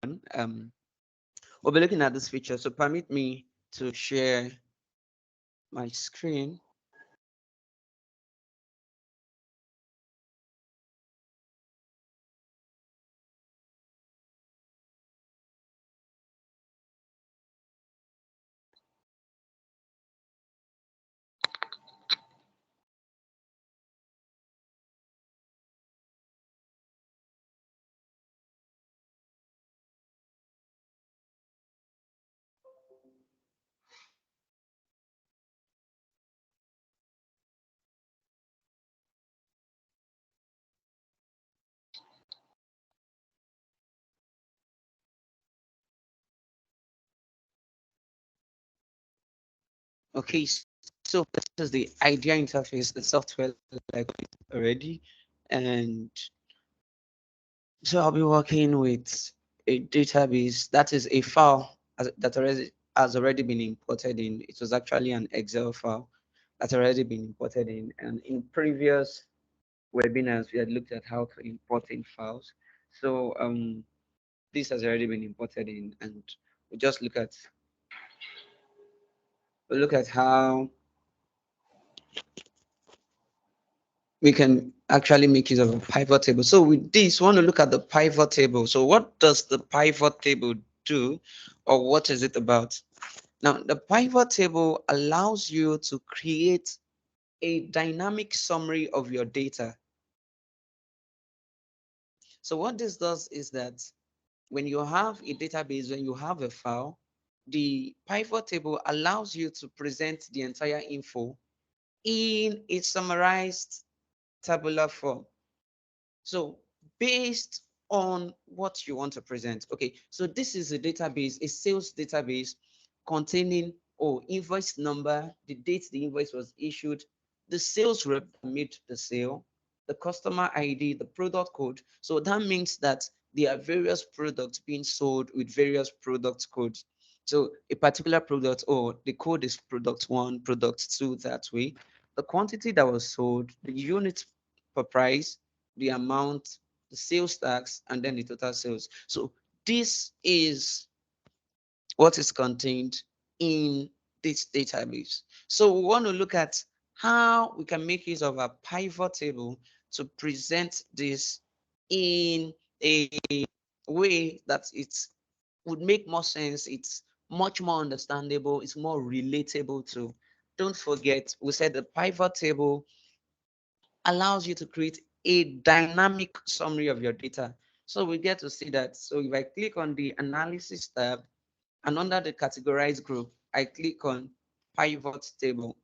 We'll be looking at this feature. So permit me to share my screen. Okay, so this is the idea interface, the software like already, and so I'll be working with a database that is a file that already has already been imported in. It was actually an Excel file that's already been imported in, and in previous webinars we had looked at how to import in files. So this has already been imported in, and we just look at how we can actually make use of a pivot table. So with this, we want to look at the pivot table. So what does the pivot table do, or what is it about? Now, the pivot table allows you to create a dynamic summary of your data. So what this does is that when you have a database, when you have a file, the pivot table allows you to present the entire info in a summarized tabular form. So based on what you want to present, okay, so this is a database, a sales database containing, oh, invoice number, the date the invoice was issued, the sales rep that made the sale, the customer ID, the product code. So that means that there are various products being sold with various product codes. So a particular product, oh, the code is product one, product two, that way. The quantity that was sold, the unit per price, the amount, the sales tax, and then the total sales. So this is what is contained in this database. So we want to look at how we can make use of a pivot table to present this in a way that it would make more sense. It's much more understandable. It's more relatable to. Don't forget, we said the pivot table allows you to create a dynamic summary of your data. So we get to see that. So if I click on the analysis tab and under the categorize group, I click on pivot table.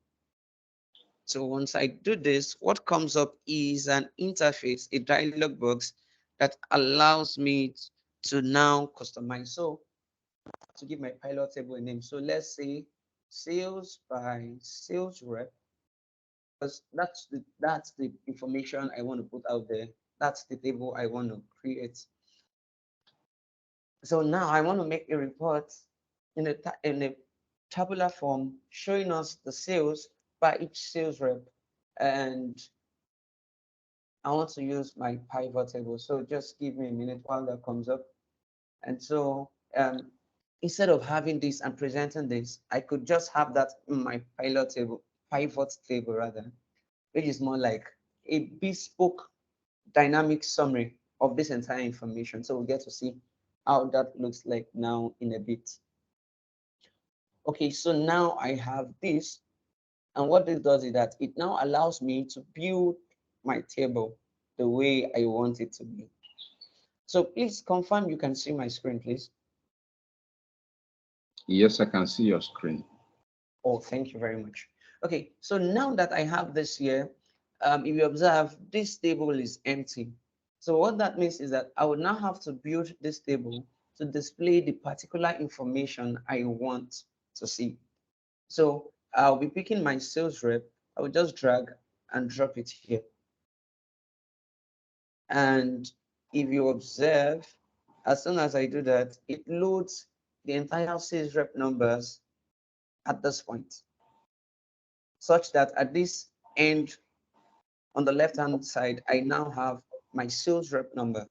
So once I do this, what comes up is an interface, a dialog box that allows me to now customize. So to give my pilot table a name. So let's say sales by sales rep, because that's the information I want to put out there. That's the table I want to create. So now I want to make a report in a tabular form showing us the sales by each sales rep, and I want to use my pivot table. So just give me a minute while that comes up. And so instead of having this and presenting this, I could just have that in my pivot table rather, which is more like a bespoke dynamic summary of this entire information. So we get to see how that looks like now in a bit. Okay, so now I have this, and what this does is that it now allows me to build my table the way I want it to be. So please confirm you can see my screen, please. Yes, I can see your screen. Oh, thank you very much. Okay, so now that I have this here, if you observe, this table is empty. So what that means is that I would now have to build this table to display the particular information I want to see. So I'll be picking my sales rep. I will just drag and drop it here. And if you observe, as soon as I do that, it loads the entire sales rep numbers at this point, such that at this end on the left hand side, I now have my sales rep number.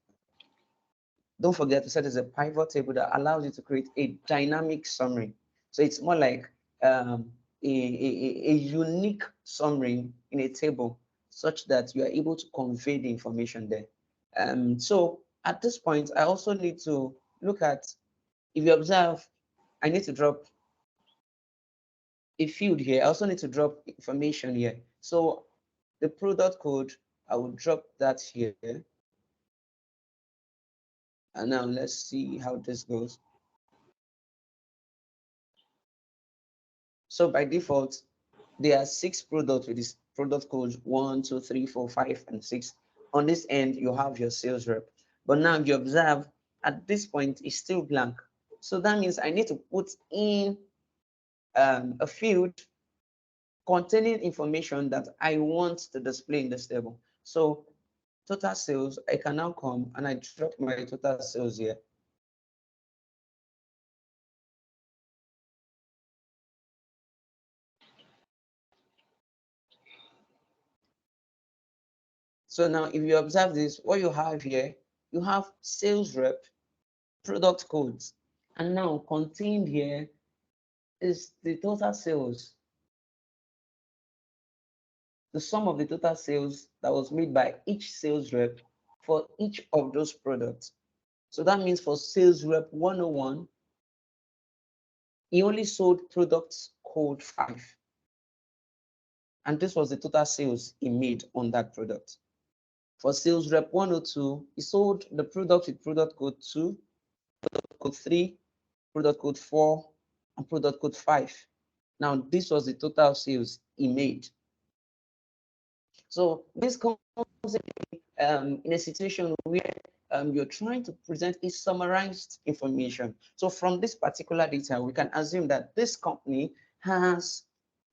don't forget to set as a pivot table that allows you to create a dynamic summary. So it's more like a unique summary in a table such that you are able to convey the information there. So at this point, I also need to look at, if you observe, I need to drop a field here. I also need to drop information here. So the product code, I will drop that here. And now let's see how this goes. So by default, there are 6 products with this product code 1, 2, 3, 4, 5, and 6. On this end, you have your sales rep. But now you observe at this point, it's still blank. So that means I need to put in a field containing information that I want to display in this table. So total sales, I can now come and I drop my total sales here. So now if you observe this, what you have here, you have sales rep, product codes, and now contained here is the total sales, the sum of the total sales that was made by each sales rep for each of those products. So that means for sales rep 101, he only sold products code 5. And this was the total sales he made on that product. For sales rep 102, he sold the product with product code 2, product code 3, product code 4, and product code 5. Now, this was the total sales he made. So this comes in a situation where you're trying to present a summarized information. So from this particular data, we can assume that this company has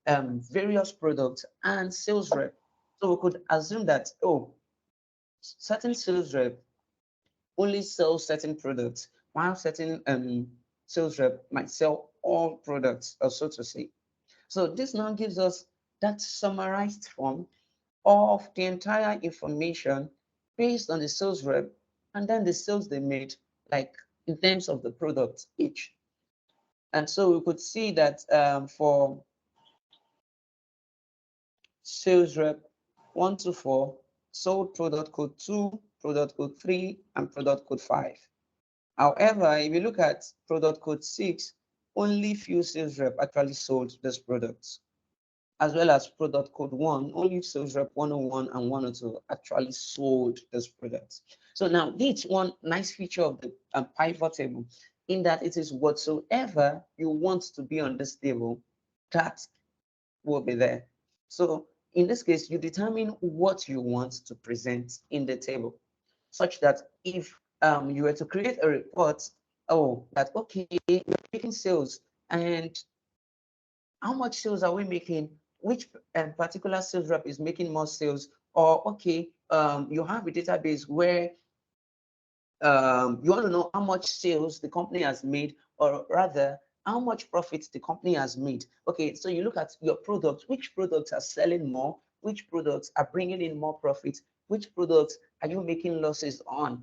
various products and sales rep. So we could assume that, oh, certain sales rep only sell certain products, while certain sales rep might sell all products, or so to say. So this now gives us that summarized form of the entire information based on the sales rep and then the sales they made, like in terms of the product each. And so we could see that for sales rep 124, sold product code 2, product code 3, and product code 5. However, if you look at product code 6, only few sales rep actually sold this product, as well as product code 1, only sales rep 101 and 102 actually sold this product. So now this one nice feature of the pivot table, in that it is whatsoever you want to be on this table, that will be there. So in this case, you determine what you want to present in the table, such that if you were to create a report, oh, that okay, we're making sales, and how much sales are we making? Which particular sales rep is making more sales? Or okay, you have a database where you want to know how much sales the company has made, or rather, how much profit the company has made. Okay, so you look at your products, which products are selling more, which products are bringing in more profit, which products are you making losses on.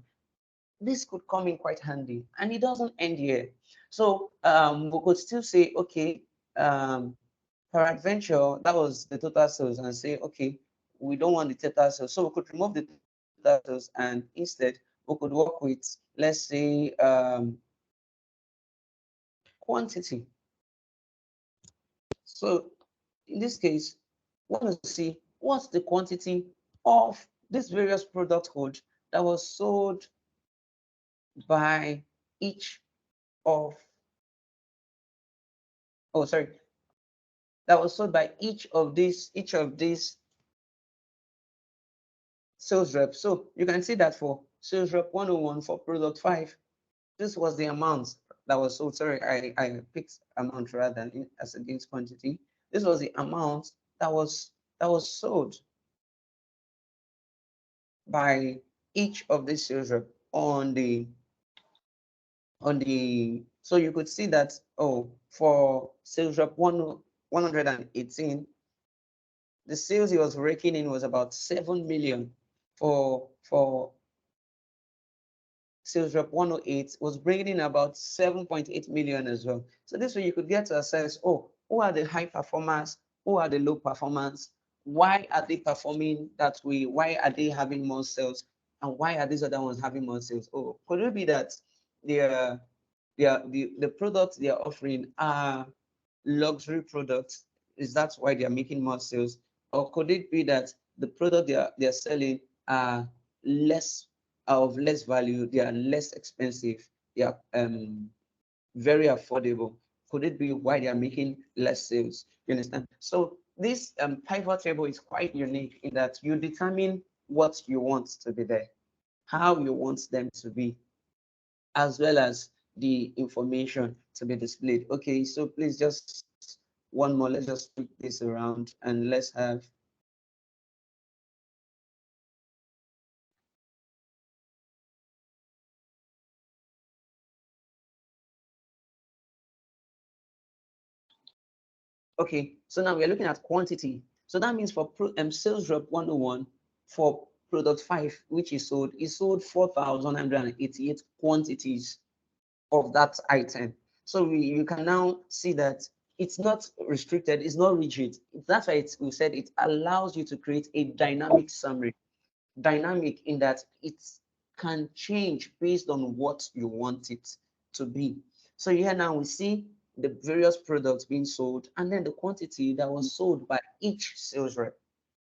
This could come in quite handy, and it doesn't end here. So we could still say, okay, peradventure, that was the total sales, and say, okay, we don't want the total sales. So we could remove the total sales, and instead we could work with, let's say, quantity. So in this case, we want to see what's the quantity of this various product code that was sold by each of, oh, sorry, that was sold by each of these sales reps. So you can see that for sales rep 101 for product 5, this was the amount that was sold. Sorry, I picked amount rather than as against quantity. This was the amount that was sold by each of these sales rep on the so you could see that, oh, for sales rep 118, the sales he was raking in was about 7 million for sales rep 108 was bringing in about 7.8 million as well. So this way you could get to assess, oh, who are the high performers, who are the low performers, why are they performing that way, why are they having more sales, and why are these other ones having more sales? Oh, could it be that their the products they are offering are luxury products? Is that why they are making more sales? Or could it be that the product they are selling are less of less value, they are less expensive, they are very affordable? Could it be why they are making less sales? You understand? So this pivot table is quite unique in that you determine what you want to be there, how you want them to be, as well as the information to be displayed. Okay, so please just one more. Let's just flip this around and let's have. Okay, so now we're looking at quantity. So that means for sales rep 101 for product 5, which is sold 4,188 quantities of that item. So you can now see that it's not restricted, it's not rigid. That's why we said it allows you to create a dynamic summary. Dynamic in that it can change based on what you want it to be. So here now we see the various products being sold and then the quantity that was sold by each sales rep.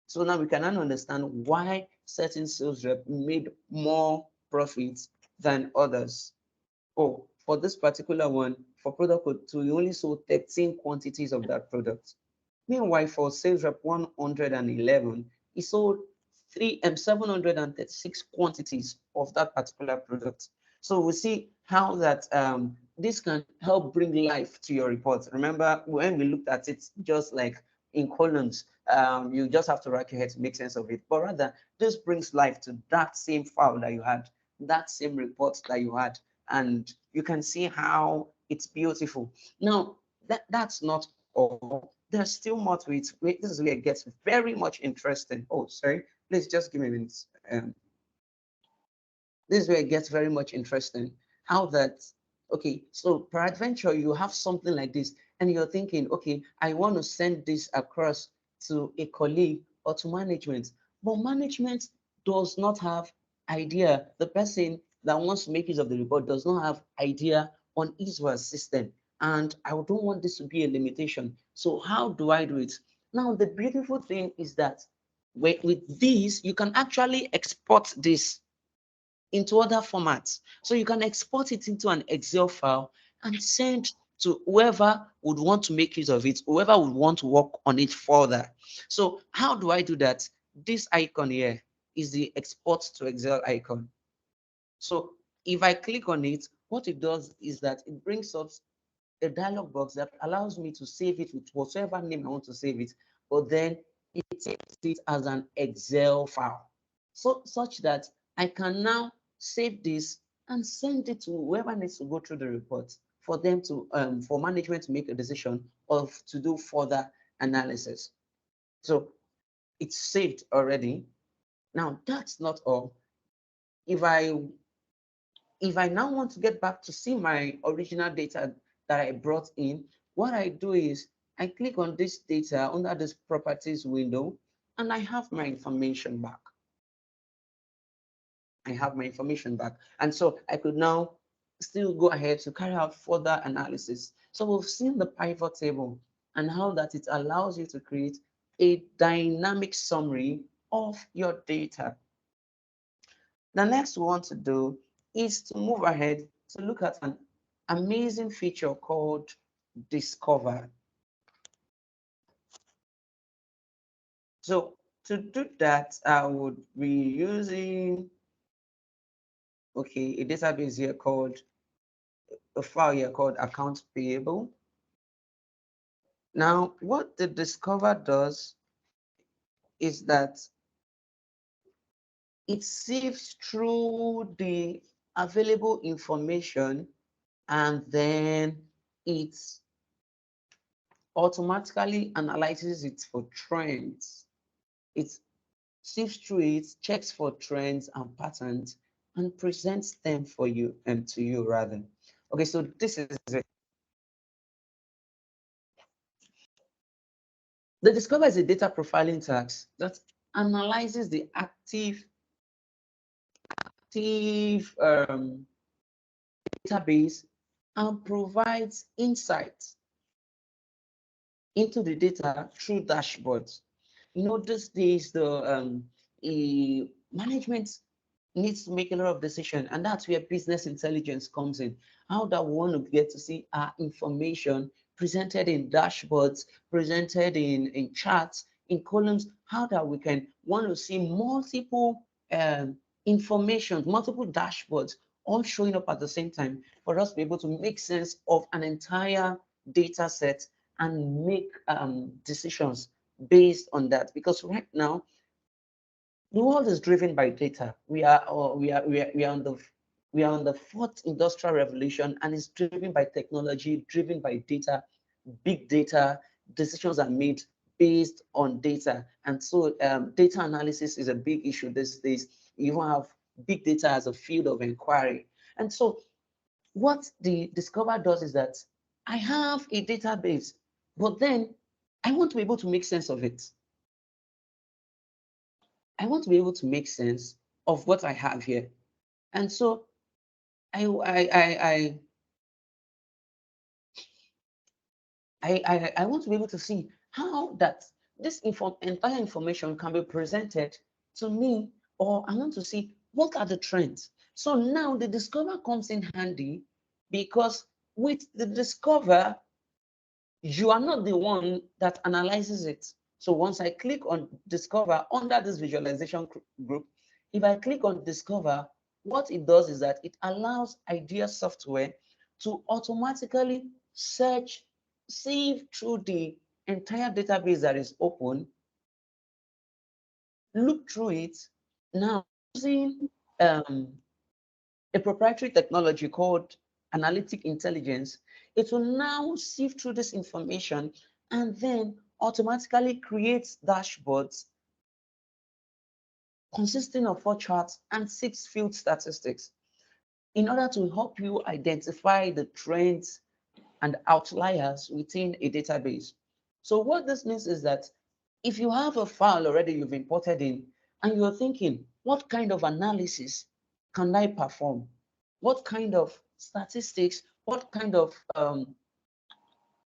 So now we can now understand why certain sales rep made more profits than others. Oh, for this particular one, for product code 2, you only sold 13 quantities of that product. Meanwhile, for sales rep 111, he sold 736 quantities of that particular product. So we see how that this can help bring life to your report. Remember, when we looked at it just like in columns, you just have to rack your head to make sense of it. But rather, this brings life to that same file that you had, that same report that you had, and you can see how it's beautiful. Now, that's not all. There's still more to it. Wait, this is where it gets very much interesting. Oh, sorry. Please just give me a minute. Um, this is where it gets very much interesting. How that, okay, so peradventure, you have something like this, and you're thinking, okay, I want to send this across to a colleague or to management, but management does not have idea. The person that wants to make use of the report does not have idea on his or her system. And I don't want this to be a limitation. So how do I do it? Now, the beautiful thing is that with this, you can actually export this into other formats. So you can export it into an Excel file and send to whoever would want to make use of it, whoever would want to work on it further. So how do I do that? This icon here is the export to Excel icon. So if I click on it, what it does is that it brings up a dialog box that allows me to save it with whatever name I want to save it, but then it saves it as an Excel file. So such that I can now save this and send it to whoever needs to go through the report for them to for management to make a decision of to do further analysis. So it's saved already. Now that's not all. If I if I now want to get back to see my original data that I brought in, what I do is I click on this data under this properties window and I have my information back. I have my information back. And so I could now still go ahead to carry out further analysis. So we've seen the pivot table and how that it allows you to create a dynamic summary of your data. The next we want to do is to move ahead to look at an amazing feature called Discover. So to do that, I would be using, okay, a database here called, a file here called Account Payable. Now, what the Discover does is that it sifts through the available information and then it automatically analyzes it for trends. It sifts through it, checks for trends and patterns, and presents them for you and to you rather. Okay, so this is it. The Discover is a data profiling task that analyzes the active database and provides insights into the data through dashboards. You know, these days the management needs to make a lot of decision, and that's where business intelligence comes in. How that we want to get to see our information presented in dashboards, presented in charts, in columns, how that we can want to see multiple information, multiple dashboards all showing up at the same time for us to be able to make sense of an entire data set and make decisions based on that. Because right now, the world is driven by data. We are on the fourth industrial revolution, and it's driven by technology, driven by data, big data. Decisions are made based on data, and so data analysis is a big issue these days. You even have big data as a field of inquiry, and so what the Discover does is that I have a database, but then I want to be able to make sense of it. I want to be able to make sense of what I have here. And so I I I I want to be able to see how that this entire information can be presented to me, or I want to see what are the trends. So now the Discover comes in handy because with the Discover, you are not the one that analyzes it. So once I click on Discover under this visualization group, if I click on Discover, what it does is that it allows IDEA software to automatically search, sieve through the entire database that is open, look through it, now using um, a proprietary technology called analytic intelligence. It will now sift through this information and then automatically creates dashboards consisting of 4 charts and 6 field statistics in order to help you identify the trends and outliers within a database. So what this means is that if you have a file already you've imported in and you're thinking, what kind of analysis can I perform? What kind of statistics, what kind of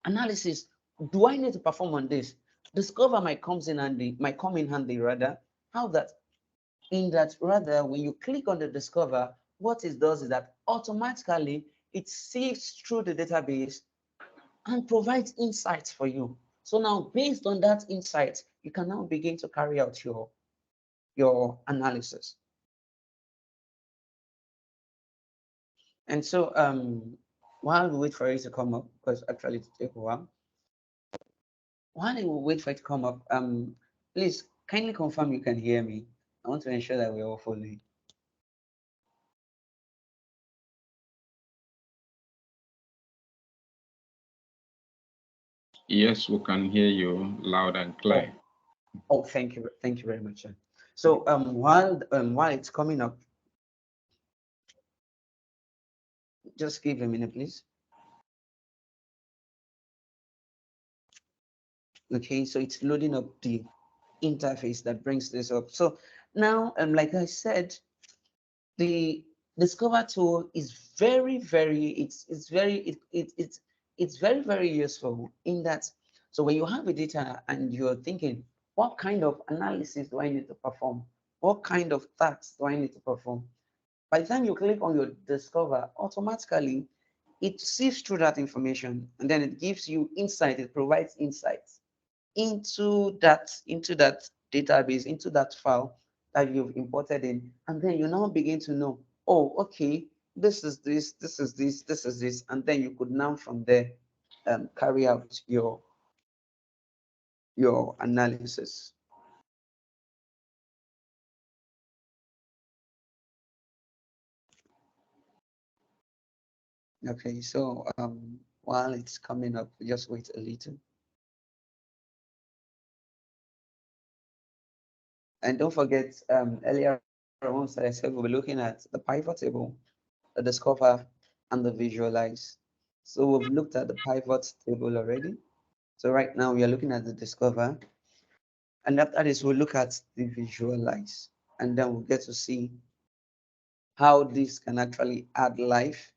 analysis do I need to perform on this? Discover might come in handy rather. How that? In that rather, when you click on the Discover, what it does is that automatically it sifts through the database and provides insights for you. So now, based on that insight, you can now begin to carry out your analysis. And so while we wait for it to come up, because actually it take a while we wait for it to come up, please kindly confirm you can hear me. I want to ensure that we're all following. Yes, we can hear you loud and clear. Oh, thank you very much. Sir. So while it's coming up, just give a minute, please. Okay, so it's loading up the interface that brings this up. So now, like I said, the Discover tool is it's very useful in that. So when you have a data and you're thinking, what kind of analysis do I need to perform? What kind of tasks do I need to perform? By the time you click on your Discover, automatically it sifts through that information and then it gives you insight. It provides insights into that database, into that file that you've imported in, and then you now begin to know, oh, okay, this is this, this is this, this is this, and then you could now from there carry out your analysis. Okay, so while it's coming up, just wait a little. And don't forget, earlier ones that I said, we'll be looking at the pivot table, the discover, and the visualize. So we've looked at the pivot table already. So right now we are looking at the discover. And after this, we'll look at the visualize. And then we'll get to see how this can actually add life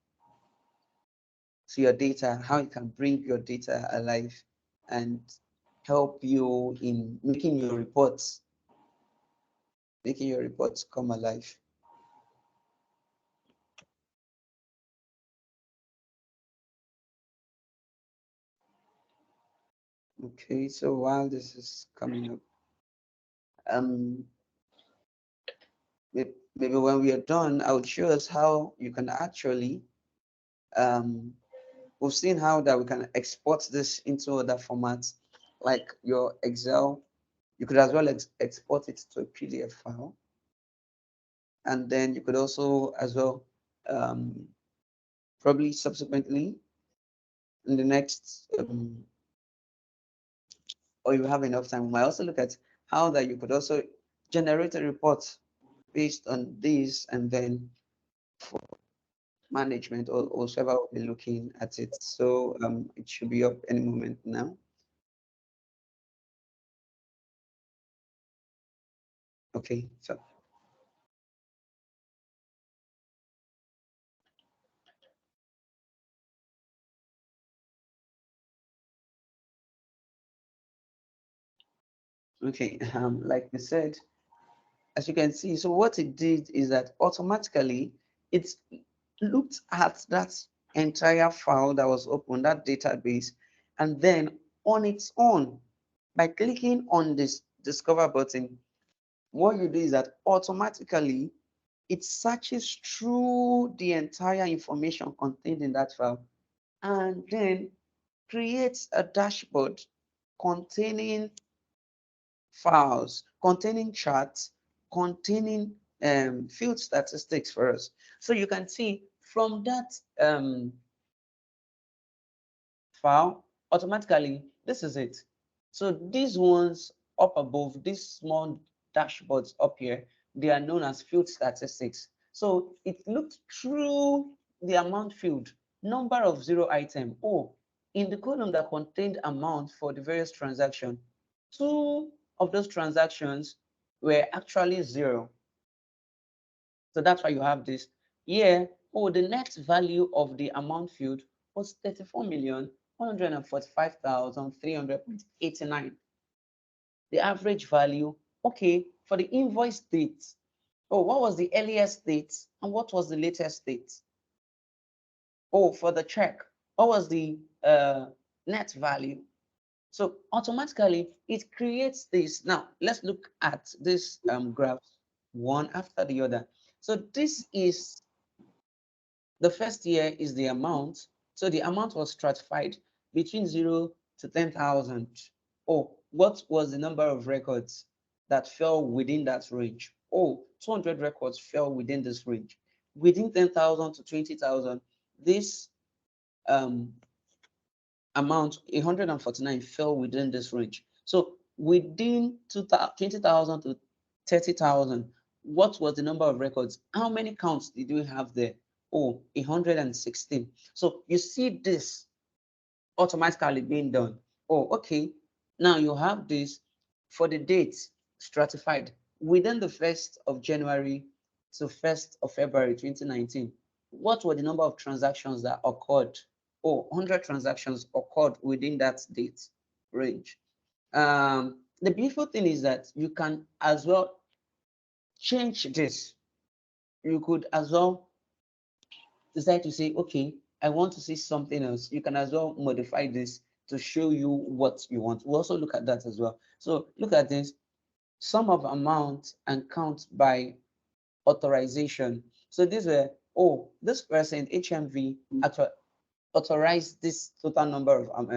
to your data, how it can bring your data alive and help you in making your reports come alive. Okay, so while this is coming up, um, maybe when we are done, I would show us how you can actually, we've seen how that we can export this into other formats, like your Excel. You could as well export it to a PDF file. And then you could also as well, probably subsequently in the next, or you have enough time, we might also look at how that you could also generate a report based on this, and then for management or whoever will be looking at it. So it should be up any moment now. Okay, so okay, like we said, as you can see, so what it did is that automatically it looked at that entire file that was open, that database, and then on its own, by clicking on this discover button, what you do is that automatically it searches through the entire information contained in that file and then creates a dashboard containing files, containing charts, containing field statistics for us. So you can see from that file, automatically, this is it. So these ones up above, these small dashboards up here, they are known as field statistics. So it looked through the amount field, number of zero item. Oh, in the column that contained amount for the various transactions, two of those transactions were actually zero. So that's why you have this. Here, oh, the net value of the amount field was 34,145,300.89. The average value, okay, for the invoice date. Oh, what was the earliest date and what was the latest date? Oh, for the check, what was the net value? So automatically it creates this. Now let's look at this graphs one after the other. So this is the first year is the amount. So the amount was stratified between 0 to 10,000. Oh, what was the number of records that fell within that range? Oh, 200 records fell within this range. Within 10,000 to 20,000, this um, amount, 149, fell within this range. So within 20,000 to 30,000, what was the number of records? How many counts did we have there? Oh, 116. So you see this automatically being done. Oh, okay. Now you have this for the dates stratified within the 1st of January to 1st of February 2019. What were the number of transactions that occurred? Oh, 100 transactions occurred within that date range. The beautiful thing is that you can as well change this. You could as well decide to say, okay, I want to see something else. You can as well modify this to show you what you want. We'll also look at that as well. So look at this, sum of amount and count by authorization. So these were, oh, this person, HMV, actually authorized this total number of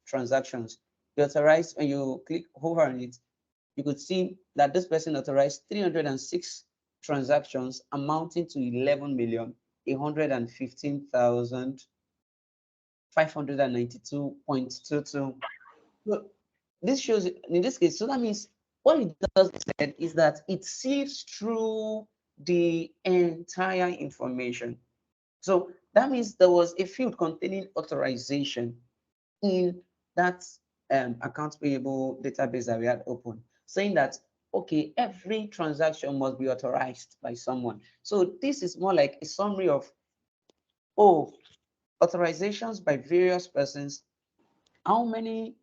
transactions. You authorize, when you click over on it, you could see that this person authorized 306 transactions amounting to 11,815,592.22. So this shows in this case, so that means what it does instead is that it sieves through the entire information. So that means there was a field containing authorization in that account payable database that we had open, saying that, okay, every transaction must be authorized by someone. So this is more like a summary of, oh, authorizations by various persons, how many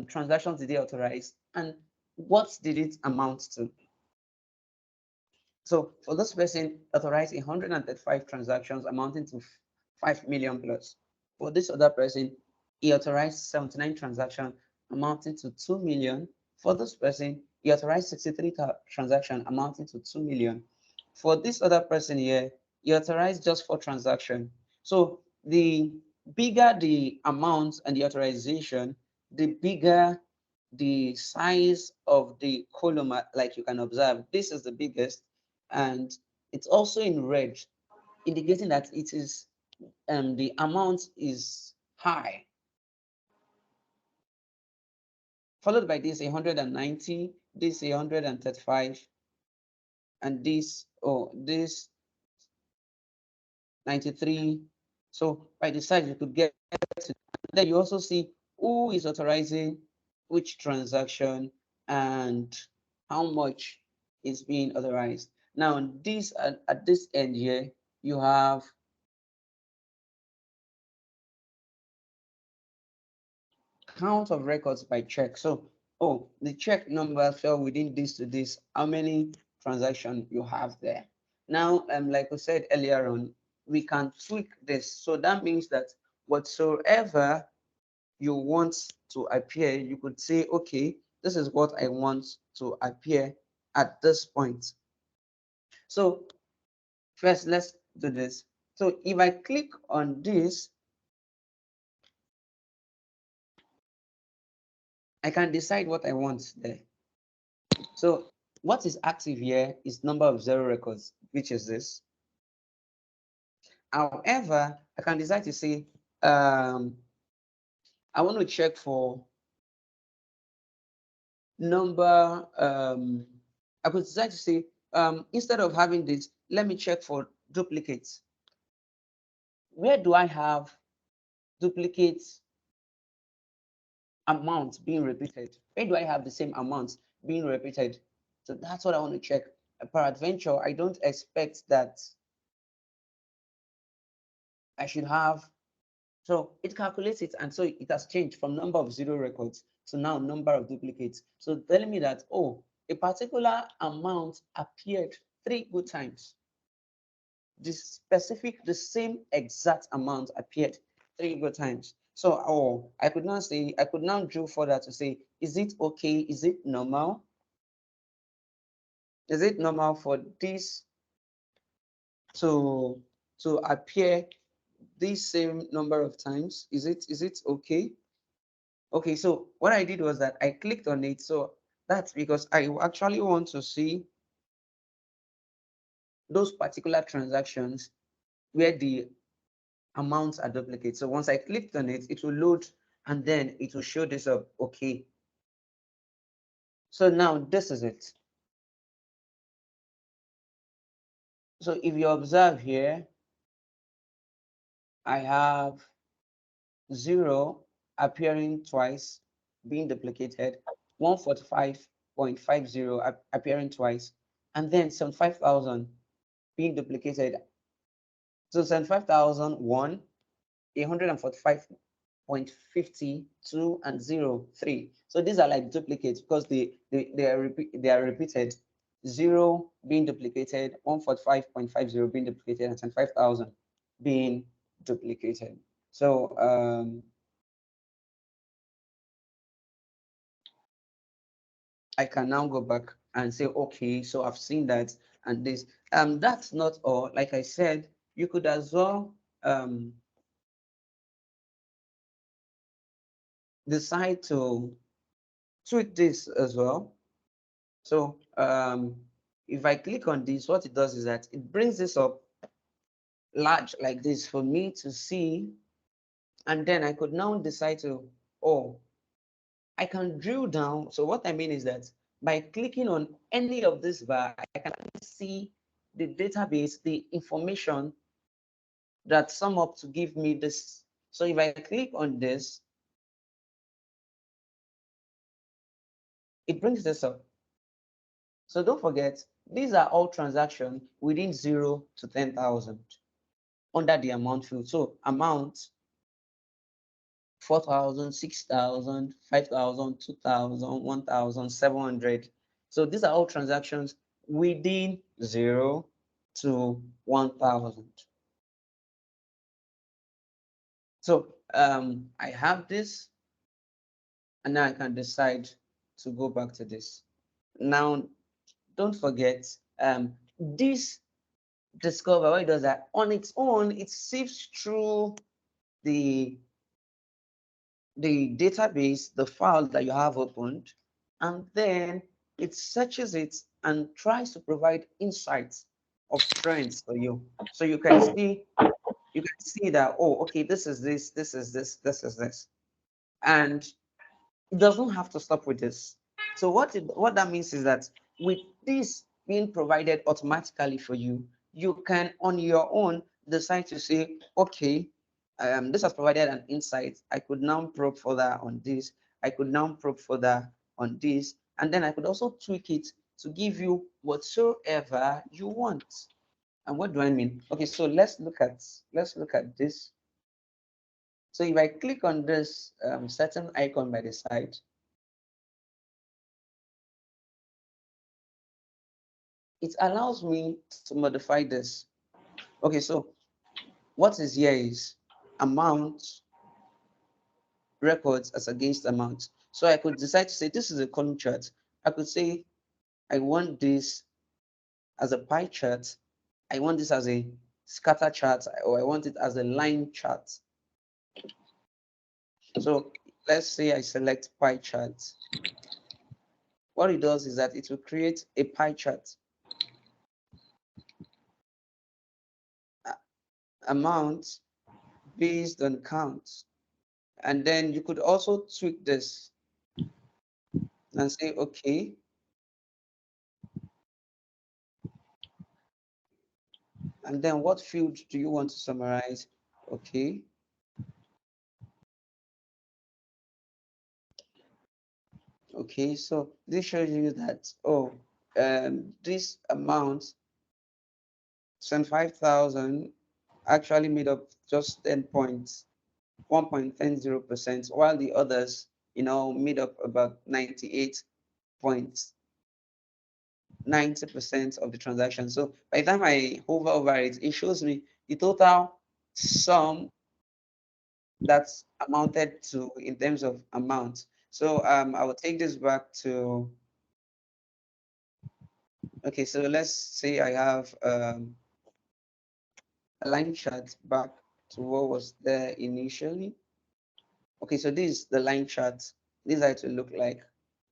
transactions did they authorize, and what did it amount to? So for this person, authorized 135 transactions amounting to 5 million plus. For this other person, he authorized 79 transactions amounting to 2 million. For this person, he authorized 63 transactions amounting to 2 million. For this other person here, he authorized just 4 transactions. So the bigger the amount and the authorization, the bigger the size of the column, like you can observe. This is the biggest, and it's also in red, indicating that it is the amount is high. Followed by this 190, this 135, and this, oh, this 93. So by the side you could get to, then you also see who is authorizing which transaction and how much is being authorized. Now this at this end here, you have count of records by check. So, oh, the check number fell within this to this. How many transactions you have there? Now, like we said earlier on, we can tweak this. So that means that whatsoever you want to appear, you could say, okay, this is what I want to appear at this point. So first, let's do this. So if I click on this, I can decide what I want there. So what is active here is number of zero records, which is this. However, I can decide to say, I want to check for number, I could decide to say, instead of having this, let me check for duplicates. Where do I have duplicates amounts being repeated? Where do I have the same amounts being repeated? So that's what I want to check. Peradventure, I don't expect that I should have. So it calculates it, and so it has changed from number of zero records to now number of duplicates. So telling me that, oh, a particular amount appeared 3 good times. The same exact amount appeared 3 good times. So, oh, I could now drill further to say, is it okay? Is it normal? Is it normal for this to appear this same number of times? Is it okay? Okay, so what I did was that I clicked on it. So that's because I actually want to see those particular transactions where the amounts are duplicate. So once I clicked on it, it will load and then it will show this up. Okay. So now this is it. So if you observe here, I have 0 appearing twice, being duplicated, 145.50 appearing twice, and then 75,000 being duplicated. So 75,001, 145.52 and 03. So these are like duplicates because they are repeated. 0 being duplicated, 145.50 being duplicated, and 75,000 being duplicated. So I can now go back and say, okay, so I've seen that and this. That's not all. Like I said, you could as well decide to tweak this as well. So if I click on this, what it does is that it brings this up large like this for me to see, and then I could now decide to, oh, I can drill down. So what I mean is that by clicking on any of this bar, I can see the database, the information that sum up to give me this. So if I click on this, it brings this up. So don't forget, these are all transactions within 0 to 10,000 under the amount field. So amount 4,000, 6,000, 5,000, 2,000, 1,700. So these are all transactions within 0 to 1,000. So I have this, and now I can decide to go back to this. Now, don't forget, this discover, what it does that on its own, it sifts through the database, the file that you have opened, and then it searches it and tries to provide insights of trends for you. So you can see that, oh, okay, this is this, this is this, this is this. And it doesn't have to stop with this. So what that means is that with this being provided automatically for you, you can on your own decide to say, okay, this has provided an insight. I could now probe further on this. I could now probe further on this. And then I could also tweak it to give you whatsoever you want. And what do I mean? Okay, so let's look at this. So if I click on this certain icon by the side, it allows me to modify this. Okay, so what is here is amount records as against amount. So I could decide to say this is a column chart. I could say I want this as a pie chart. I want this as a scatter chart, or I want it as a line chart. So let's say I select pie chart. What it does is that it will create a pie chart. Amount based on count. And then you could also tweak this and say, okay, and then what field do you want to summarize? Okay. Okay, so this shows you that, oh, this amount, 75,000, actually made up just 10 points, 1.10%, while the others, made up about 98 points, 90% of the transaction. So by the time I hover over it, it shows me the total sum that's amounted to in terms of amount. So I will take this back to, okay, so let's say I have a line chart back to what was there initially. Okay, so this is the line chart. This is how it will look like.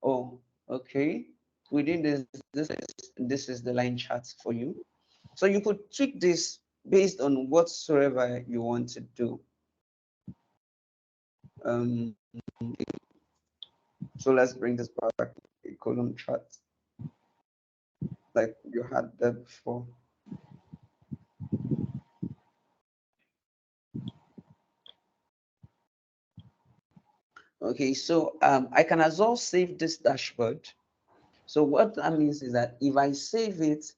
Oh, okay. Within this is the line chart for you. So you could tweak this based on whatsoever you want to do. So let's bring this back, a column chart like you had there before. Okay, so I can as well save this dashboard. So what that means is that if I save it,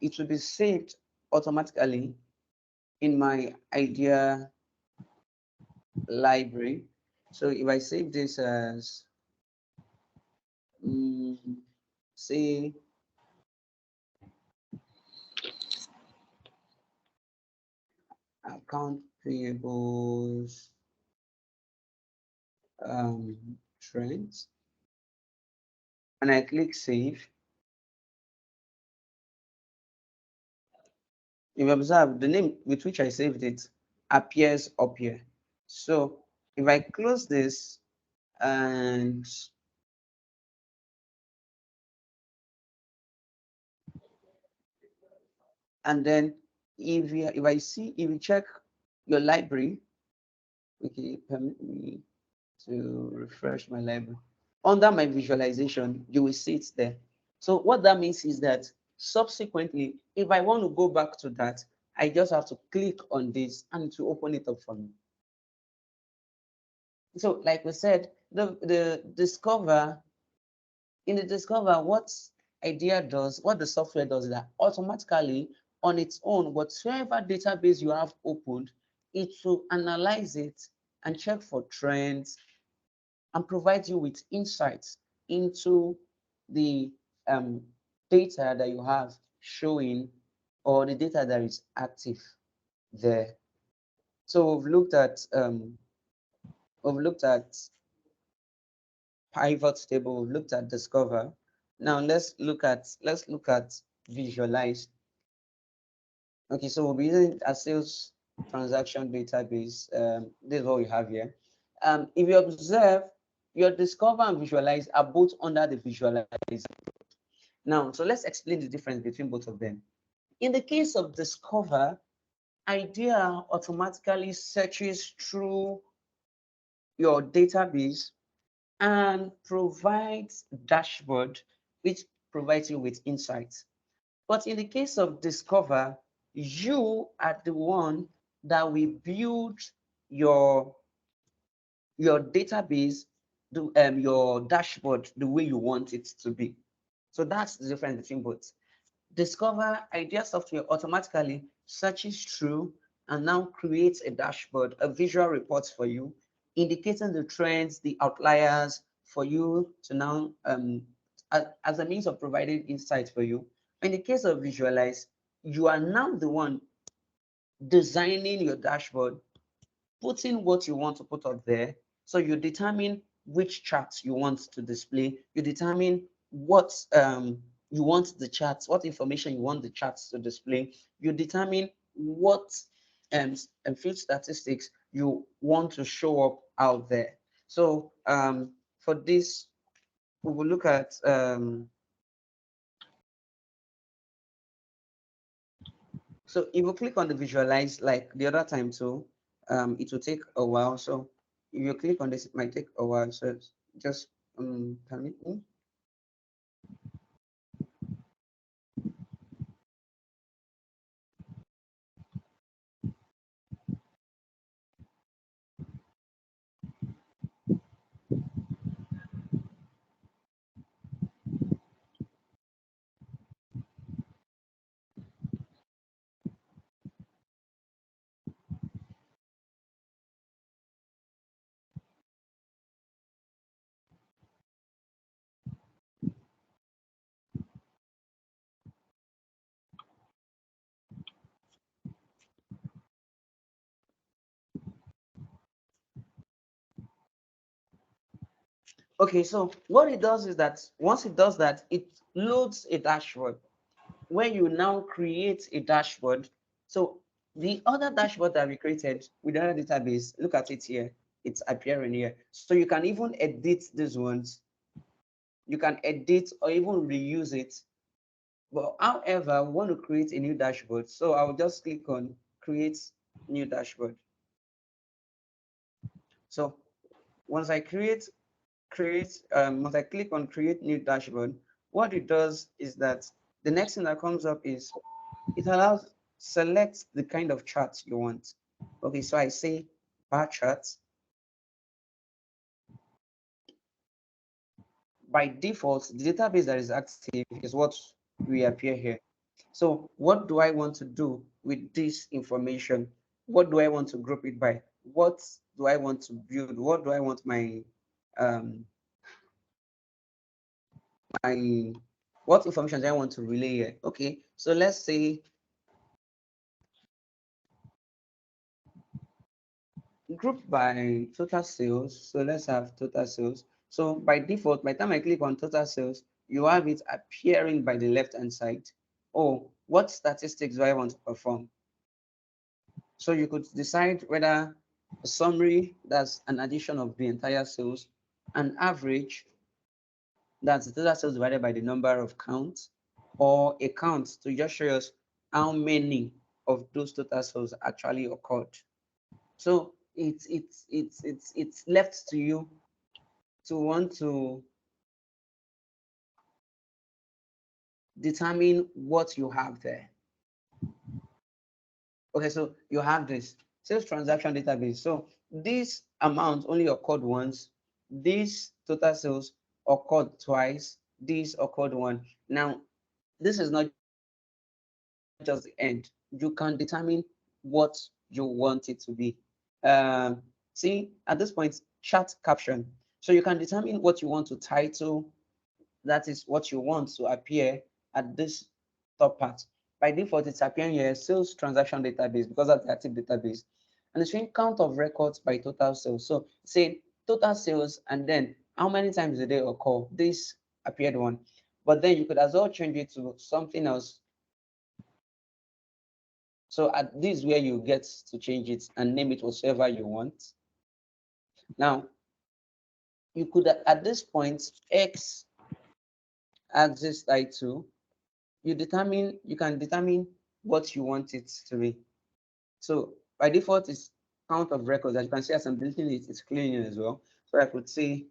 it will be saved automatically in my IDEA library. So if I save this as, say, account payables trends, and I click save, if you observe, the name with which I saved it appears up here. So if I close this and then if you check your library, okay, permit me to refresh my library. Under my visualization, you will see it there. So what that means is that Subsequently, if I want to go back to that, I just have to click on this and to open it up for me. So like we said, the discover, in the discover, what idea does, what the software does is that automatically on its own, whatever database you have opened, it will analyze it and check for trends and provide you with insights into the data that you have showing, or the data that is active there. So we've looked at pivot table, we've looked at discover. Now let's look at visualize. Okay, so we'll be using a sales transaction database. This is what we have here. If you observe, your discover and visualize are both under the visualize. Now, so let's explain the difference between both of them. In the case of discover, idea automatically searches through your database and provides dashboard, which provides you with insights. But in the case of discover, you are the one that will build your database, your dashboard the way you want it to be. So that's the difference between both. Discover idea software automatically searches through and now creates a dashboard, a visual report for you, indicating the trends, the outliers for you to now, as a means of providing insights for you. In the case of visualize, you are now the one designing your dashboard, putting what you want to put up there. So you determine which charts you want to display. You determine what you want the charts, what information you want the charts to display. You determine what field statistics you want to show up out there. So for this, we will look at so if you click on the visualize like the other time too, it will take a while. So if you click on this, it might take a while. So just permit me. Okay, so what it does is that once it does that, it loads a dashboard where you now create a dashboard. So the other dashboard that we created with our database, look at it here, it's appearing here. So you can even edit these ones. You can edit or even reuse it. But however, we want to create a new dashboard. So I'll just click on create new dashboard. So once I once I click on create new dashboard, what it does is that the next thing that comes up is it allows select the kind of chart you want. Okay, so I say bar charts. By default, the database that is active is what will appear here. So what do I want to do with this information? What do I want to group it by? What do I want to build? What do I want um, my what information do I want to relay here? Okay, so let's say group by total sales. So let's have total sales. So by default, by the time I click on total sales, you have it appearing by the left-hand side. Oh, what statistics do I want to perform? So you could decide whether a summary, that's an addition of the entire sales, an average, that's the total sales divided by the number of counts, or a count to just show us how many of those total sales actually occurred. So it's left to you to want to determine what you have there. Okay, so you have this sales transaction database. So this amount only occurred once. This total sales occurred twice. This occurred once. Now, this is not just the end. You can determine what you want it to be. See, at this point, chat caption. So you can determine what you want to title, that is what you want to appear at this top part. By default, it's appearing here, sales transaction database, because that's the active database. And it's showing count of records by total sales. So say total sales, and then how many times did they occur? This appeared one. But then you could as well change it to something else. So at this where you get to change it and name it whatever you want. Now, you could at this point X axis title, you can determine what you want it to be. So by default, it's count of records. As you can see, as I'm deleting it, it's cleaning as well. So I could say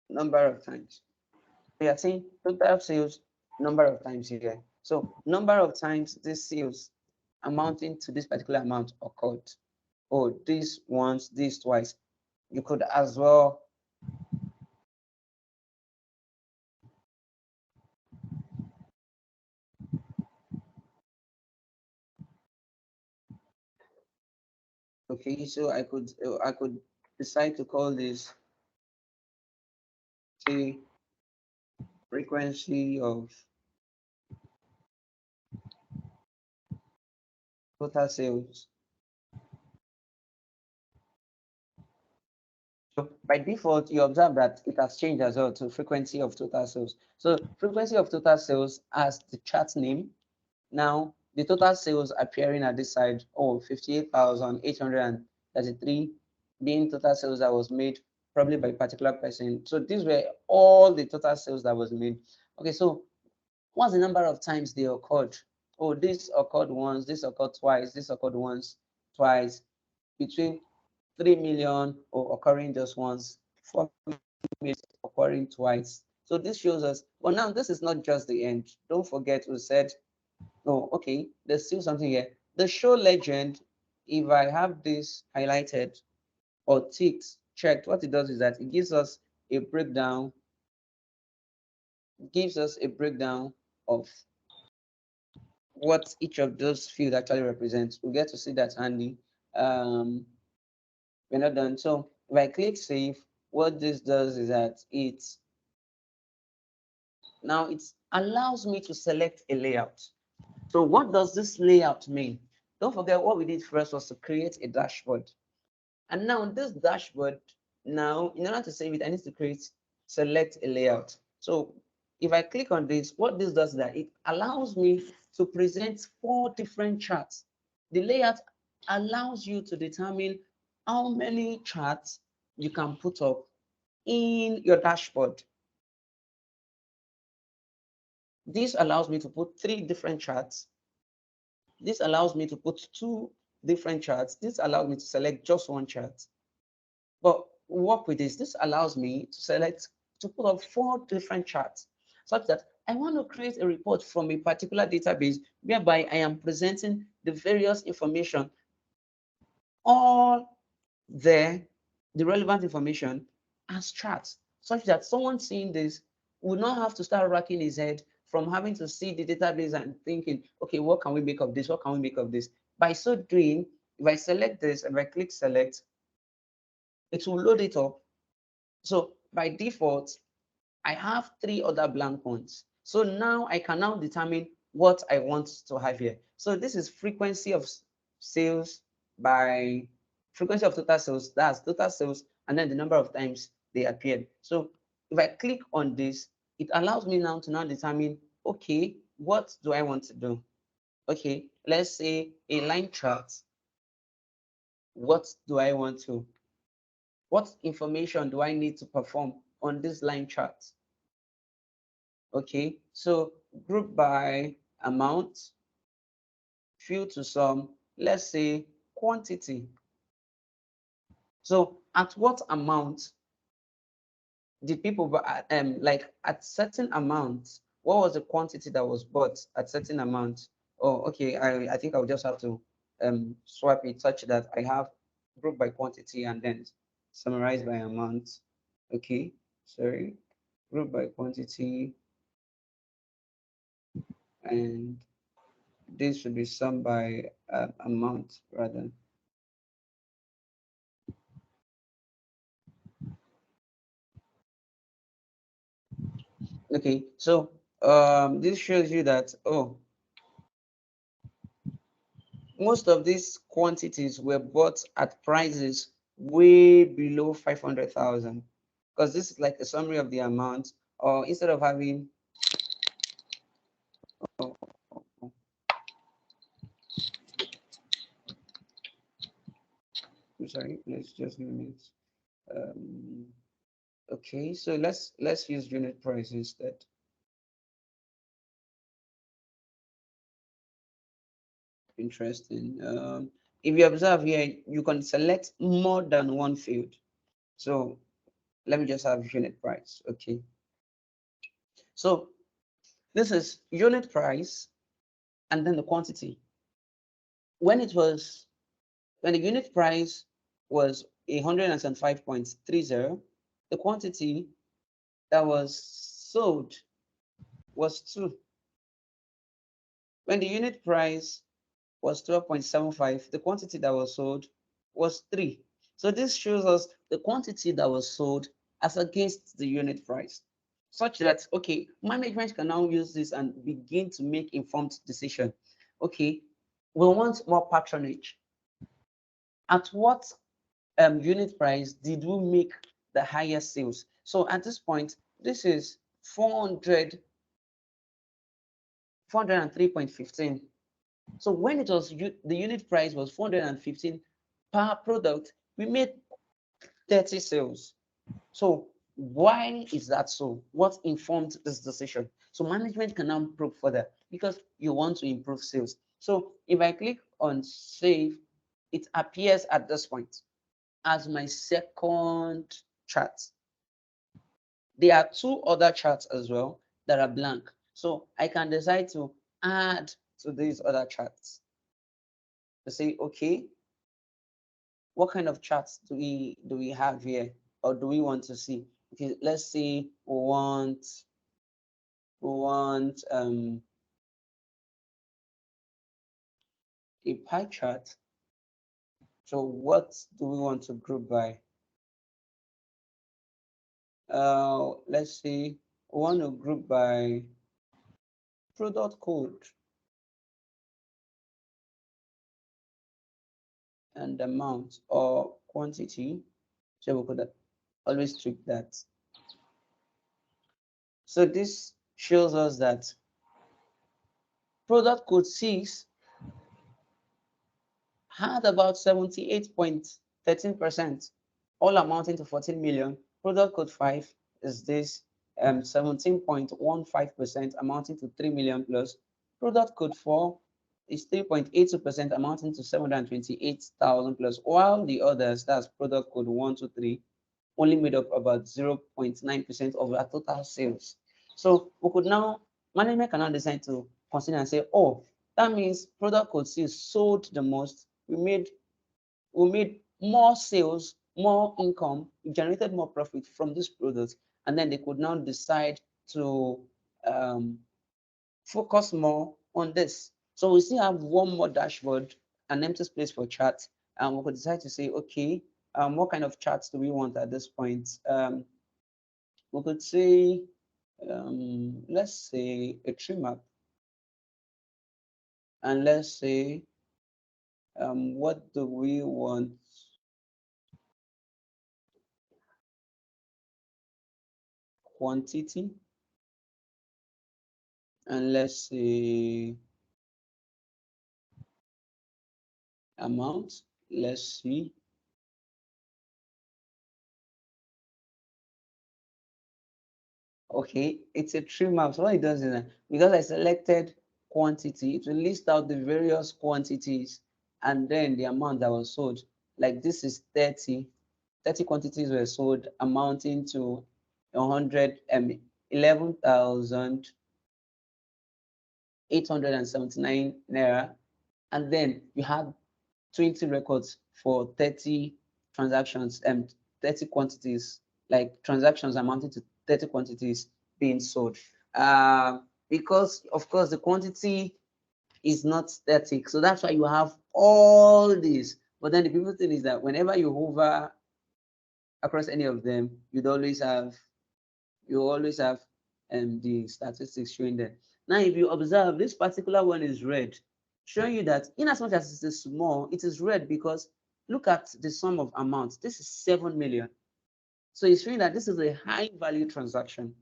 number of times. We are saying total sales number of times here. So number of times this sales amounting to this particular amount occurred. Oh, this once, this twice. You could as well okay, so I could decide to call this say frequency of total sales. So by default, you observe that it has changed as well to frequency of total sales. So frequency of total sales as the chart name. Now the total sales appearing at this side, oh, 58,833 being total sales that was made probably by a particular person. So these were all the total sales that was made. Okay, so what's the number of times they occurred? Oh, this occurred once, this occurred twice, this occurred once, twice, between 3 million or occurring just once, 4 million occurring twice. So this shows us, well, now this is not just the end. Don't forget we said, oh, okay, there's still something here. The show legend, if I have this highlighted or ticked, checked, what it does is that it gives us a breakdown of what each of those fields actually represents. We'll get to see that handy. We're not done. So if I click save, what this does is that it allows me to select a layout. So what does this layout mean? Don't forget what we did first was to create a dashboard. And now this dashboard, now in order to save it, I need to select a layout. So if I click on this, what this does is that it allows me to present 4 different charts. The layout allows you to determine how many charts you can put up in your dashboard. This allows me to put 3 different charts. This allows me to put 2 different charts. This allows me to select just one chart. But work with this. This allows me to put up 4 different charts, such that I want to create a report from a particular database whereby I am presenting the various information, all there, the relevant information as charts, such that someone seeing this would not have to start racking his head from having to see the database and thinking, okay, what can we make of this? What can we make of this? By so doing, if I select this, if I click select, it will load it up. So by default, I have 3 other blank ones. So now I can now determine what I want to have here. So this is frequency of sales by frequency of total sales. That's total sales and then the number of times they appeared. So if I click on this, it allows me now to now determine, okay, what do I want to do? Okay, let's say a line chart. What do I want to? What information do I need to perform on this line chart? Okay, so group by amount, fill to some, let's say quantity. So at what amount did people like at certain amounts, what was the quantity that was bought at certain amount? Oh, okay, I think I'll just have to swap it such that I have group by quantity and then summarize by amount. Okay, sorry, group by quantity, and this should be summed by amount rather. Okay, so this shows you that, oh, most of these quantities were bought at prices way below 500,000, because this is like a summary of the amount, or instead of having, oh, I'm sorry, let's just limit. Um, okay, so let's use unit price instead. Interesting. If you observe here, you can select more than one field. So let me just have unit price. Okay. So this is unit price and then the quantity. When it was when the unit price was 105.30, the quantity that was sold was 2. When the unit price was 12.75, the quantity that was sold was 3. So this shows us the quantity that was sold as against the unit price, such that, okay, management can now use this and begin to make informed decision. Okay, we want more patronage. At what unit price did we make the highest sales? So at this point, this is 403.15. So when it was the unit price was 415 per product, we made 30 sales. So why is that so? What informed this decision? So management can now improve further because you want to improve sales. So if I click on save, it appears at this point as my second chart. There are 2 other charts as well that are blank. So I can decide to add to these other charts to say, okay, what kind of charts do we have here, or do we want to see? Okay, let's say we want a pie chart. So what do we want to group by? Let's see, we want to group by product code and amount or quantity. So we could always trick that. So this shows us that product code 6 had about 78.13%, all amounting to 14 million. Product code 5 is this 17.15%, amounting to 3 million plus. Product code 4 is 3.82%, amounting to 728,000 plus, while the others, that's product code 1 to 3, only made up about 0.9% of our total sales. So we could now, management can now decide to consider and say, oh, that means product code 6 sold the most. We made more sales, more income, we generated more profit from this product, and then they could now decide to um, focus more on this. So we still have one more dashboard, an empty space for chat, and we could decide to say, okay, what kind of charts do we want at this point? We could say, let's say a tree map, and let's say, what do we want? Quantity, and let's say amount. Let's see. Okay, it's a tree map. So what it does is that because I selected quantity, it will list out the various quantities and then the amount that was sold. Like this is 30. 30 quantities were sold amounting to 11,879 naira, and then you have 20 records for 30 transactions and 30 quantities, like transactions amounting to 30 quantities being sold. Because of course the quantity is not static, so that's why you have all these. But then the beautiful thing is that whenever you hover across any of them, you always have the statistics showing there. Now, if you observe, this particular one is red, showing you that in as much as it is small, it is red because look at the sum of amounts. This is 7 million. So it's showing that this is a high value transaction.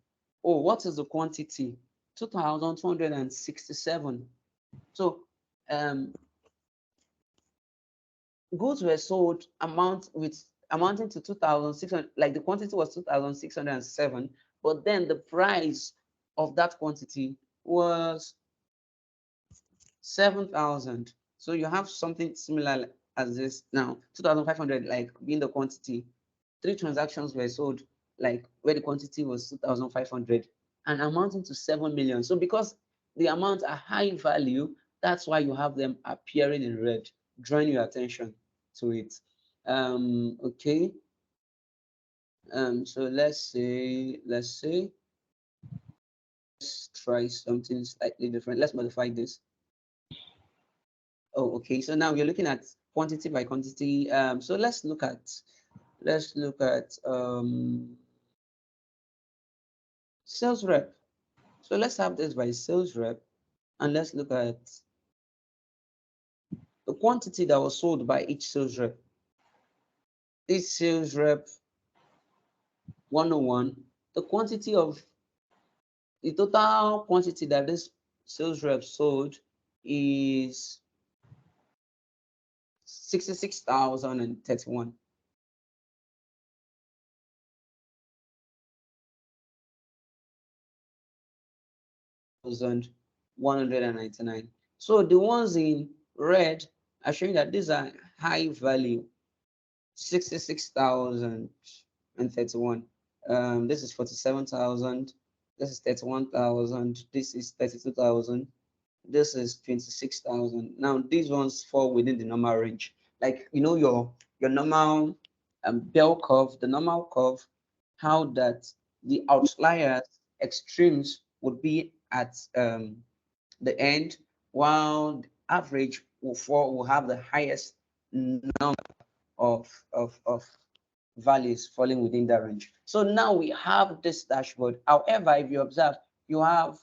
Oh, what is the quantity? 2,267. So goods were sold amounting to 2,600, like the quantity was 2,607, but then the price of that quantity was 7,000. So you have something similar as this now, 2,500 like being the quantity. 3 transactions were sold like where the quantity was 2,500 and amounting to 7 million. So because the amounts are high value, that's why you have them appearing in red, drawing your attention to it. Okay. So let's try something slightly different. Let's modify this. Oh, okay. So now we're looking at quantity by quantity. So let's look at sales rep. So let's have this by sales rep, and let's look at the quantity that was sold by each sales rep. This sales rep 101, the quantity of the total quantity that this sales rep sold is 66,031. 199. So the ones in red are showing that these are high value, 66,031. This is 47,000. This is 31,000. This is 32,000. This is 26,000. Now these ones fall within the normal range. Like your normal bell curve, the normal curve, how that the outliers, extremes would be at the end, while the average will have the highest number of values falling within that range. So now we have this dashboard. However, if you observe, you have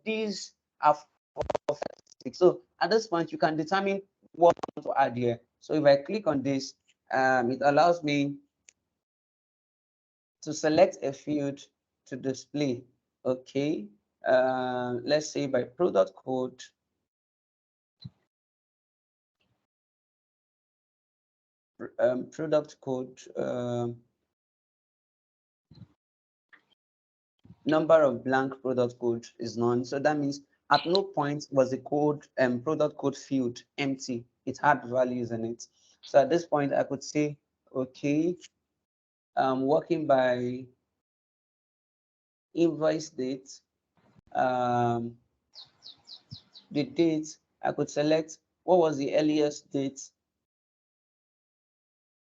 these are for statistics. So at this point, you can determine what to add here. So if I click on this, it allows me to select a field to display. Okay, let's say by product code. Product code, number of blank product code is none. So that means at no point was the code product code field empty. It had values in it. So at this point, I could say, okay, working by invoice date, the date, I could select what was the earliest date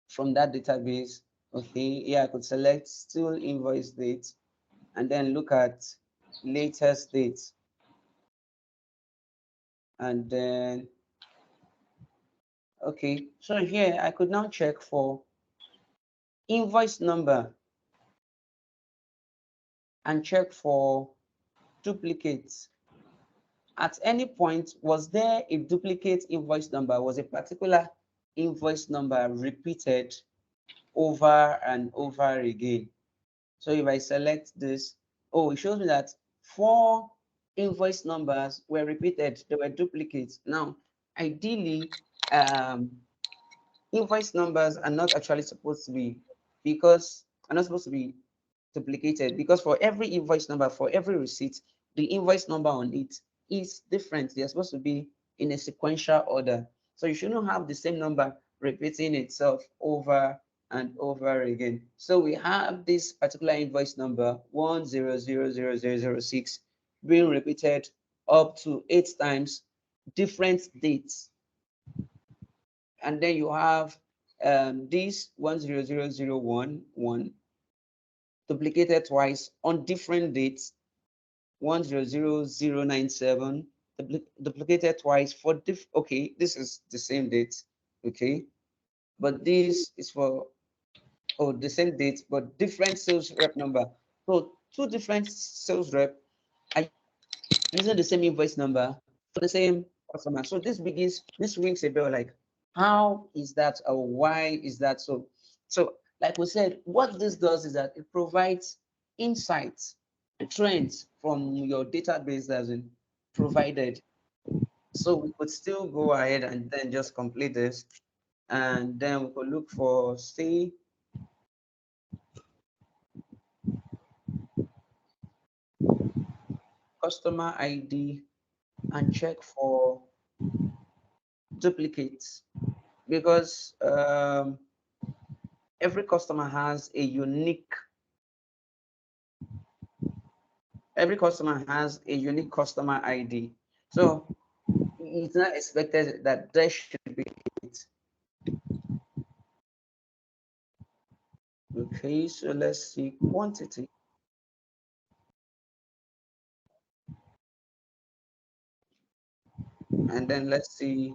from that database. Okay, yeah, I could select still invoice date and then look at latest date. And then, okay, so here I could now check for invoice number and check for duplicates. At any point, was there a duplicate invoice number? Was a particular invoice number repeated over and over again? So if I select this, oh, it shows me that 4 invoice numbers were repeated. They were duplicates. Now, ideally, invoice numbers are not actually supposed to be, because are not supposed to be duplicated, because for every invoice number, for every receipt, the invoice number on it is different. They're supposed to be in a sequential order. So you shouldn't have the same number repeating itself over and over again. So we have this particular invoice number 1000006 being repeated up to 8 times, different dates. And then you have this 100011 duplicated twice on different dates, 100097 duplicated twice for okay, this is the same date, okay, but this is for the same date but different sales rep number. So two different sales rep are using the same invoice number for the same customer. So this rings a bell, like how is that, or why is that so? So like we said, what this does is that it provides insights, trends from your database that's been provided. So we could still go ahead and then just complete this, and then we could look for, say, customer ID and check for duplicates, because every customer has a unique customer ID. So it's not expected that there should be it. Okay, so let's see quantity. And then let's see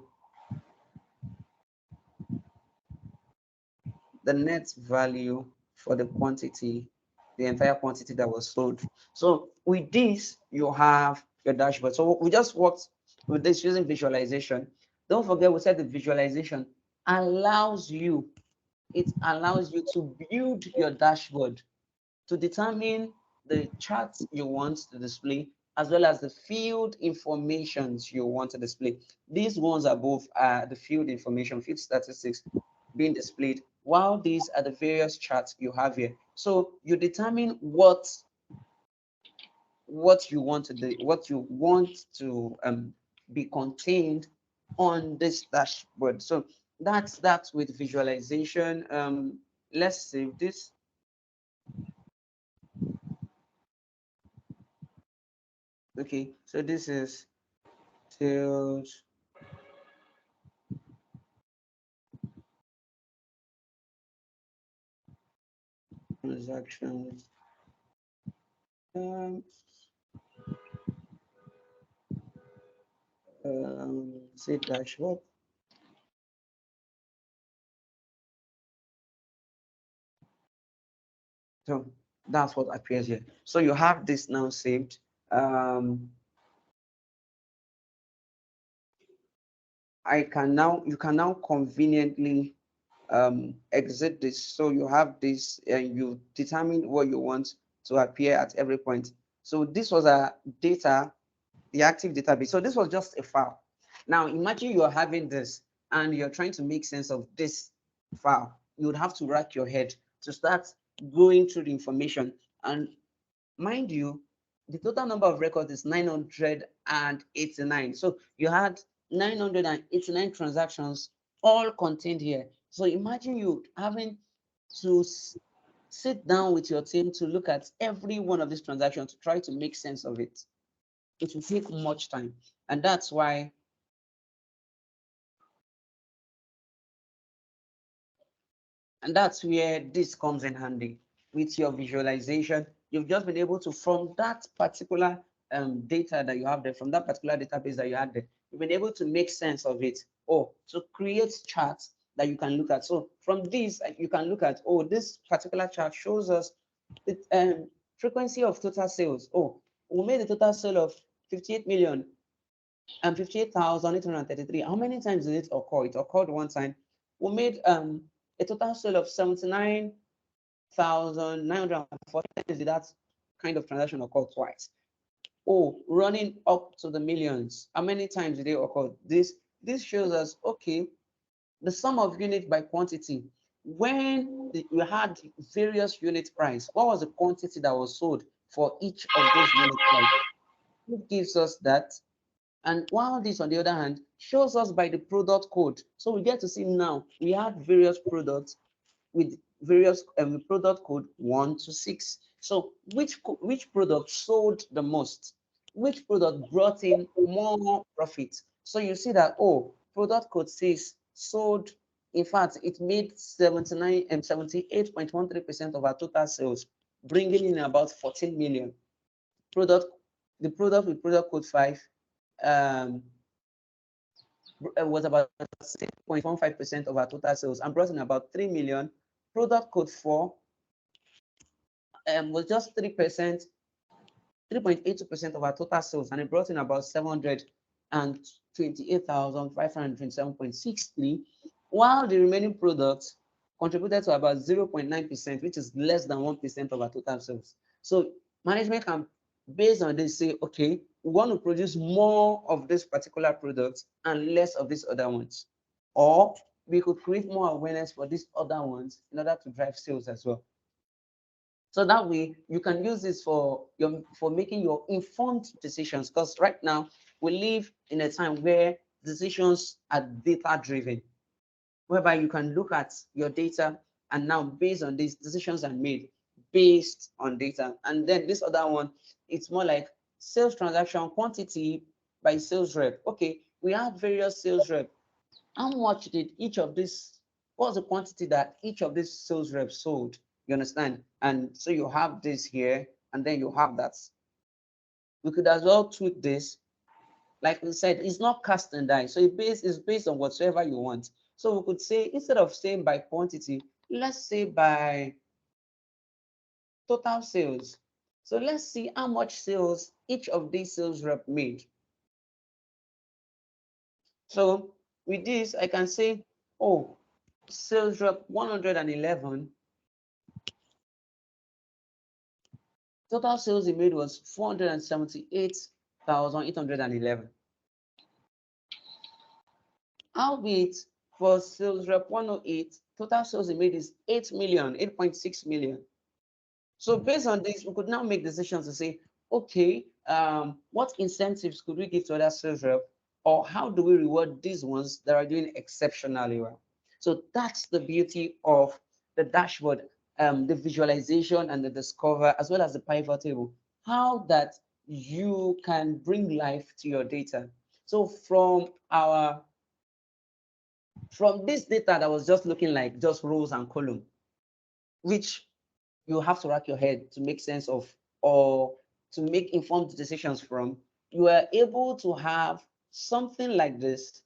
the net value for the quantity, the entire quantity that was sold. So with this, you have your dashboard. So we just worked with this using visualization. Don't forget, we said the visualization allows you, it allows you to build your dashboard to determine the charts you want to display, as well as the field informations you want to display. These ones are both the field information, field statistics being displayed, while these are the various charts you have here. So you determine what you want to do, what you want to be contained on this dashboard. So that's with visualization. Let's save this. Okay, so this is sales transactions, um, say dashboard. So that's what appears here. So you have this now saved. You can now conveniently exit this. So you have this, and you determine what you want to appear at every point. So this was a data, the active database. So this was just a file. Now imagine you're having this and you're trying to make sense of this file. You would have to rack your head to start going through the information. And mind you, the total number of records is 989. So you had 989 transactions all contained here. So imagine you having to sit down with your team to look at every one of these transactions to try to make sense of it. It will take much time. And that's why, and that's where this comes in handy with your visualization. You've just been able to, from that particular data that you have there, from that particular database that you had there, you've been able to make sense of it, or to create charts that you can look at. So from this, you can look at, oh, this particular chart shows us the frequency of total sales. Oh, we made a total sale of 58 million and 58,833. How many times did it occur? It occurred one time. We made a total sale of 79,940 times. Did that kind of transaction occur twice? Oh, running up to the millions. How many times did they occur? This shows us, okay, the sum of units by quantity. When we had various unit price, what was the quantity that was sold for each of those unit price? It gives us that. And while this, on the other hand, shows us by the product code. So we get to see now we had various products with various product code 1 to 6. So which product sold the most? Which product brought in more profit? So you see that, oh, product code 6 sold, in fact, it made 79 and 78.13% of our total sales, bringing in about 14 million. The product with product code 5 um, was about 6.15% of our total sales and brought in about 3 million. Product code 4 was just 3%, 3.82% of our total sales, and it brought in about 728,527.63, while the remaining products contributed to about 0.9%, which is less than 1% of our total sales. So management can, based on this, say, okay, we want to produce more of this particular product and less of these other ones. Or we could create more awareness for these other ones in order to drive sales as well. So that way you can use this for making your informed decisions. Because right now we live in a time where decisions are data driven, whereby you can look at your data and now based on these decisions are made based on data. And then this other one, it's more like sales transaction quantity by sales rep. Okay, we have various sales rep. How much did each of these, what's the quantity that each of these sales reps sold? You understand? And so you have this here, and then you have that. We could as well tweak this. Like we said, it's not cast and die. So it's based on whatsoever you want. So we could say, instead of saying by quantity, let's say by total sales. So let's see how much sales each of these sales rep made. So with this, I can say, oh, sales rep 111, total sales he made was 478,811. Albeit for sales rep 108, total sales he made is 8 million, 8.6 million. So based on this, we could now make decisions to say, okay, what incentives could we give to other sales rep, or how do we reward these ones that are doing exceptionally well? So that's the beauty of the dashboard, the visualization and the discover, as well as the pivot table, how that you can bring life to your data. So from this data that was just looking like just rows and column, which you have to rack your head to make sense of or to make informed decisions from, you are able to have something like this,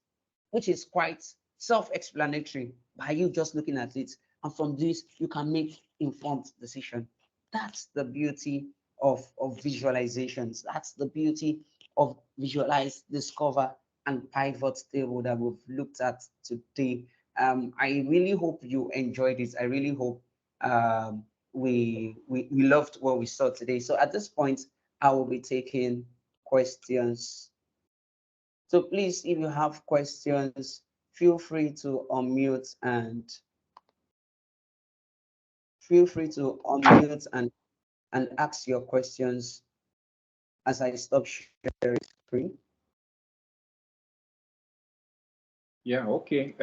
which is quite self-explanatory by you just looking at it. And from this, you can make informed decision. That's the beauty of visualizations. That's the beauty of visualize, discover, and pivot table that we've looked at today. I really hope you enjoyed it. I really hope we loved what we saw today. So at this point, I will be taking questions. So please, if you have questions, feel free to unmute and ask your questions as I stop sharing screen. Yeah, okay.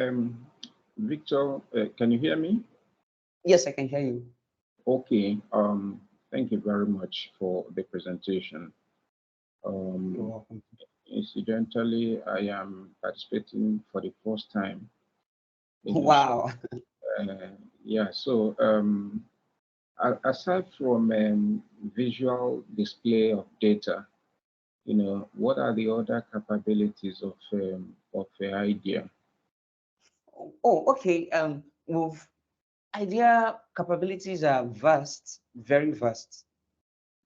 Victor, can you hear me? Yes, I can hear you. Okay. Thank you very much for the presentation. You're welcome. Incidentally, I am participating for the first time. Wow. Yeah, so aside from visual display of data, what are the other capabilities of the IDEA? Oh, okay. With IDEA, capabilities are vast, very vast,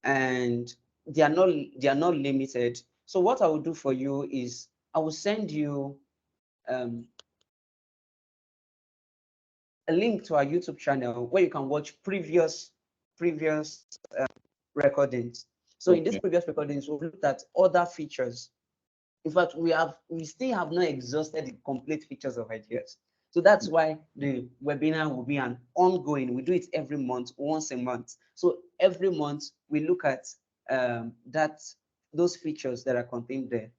and they are not limited. So what I will do for you is I will send you um, a link to our YouTube channel where you can watch previous recordings. So in these previous recordings, we've looked at other features. In fact, we still have not exhausted the complete features of ideas. So that's why the webinar will be an ongoing. We do it every month, once a month. So every month we look at those features that are contained there.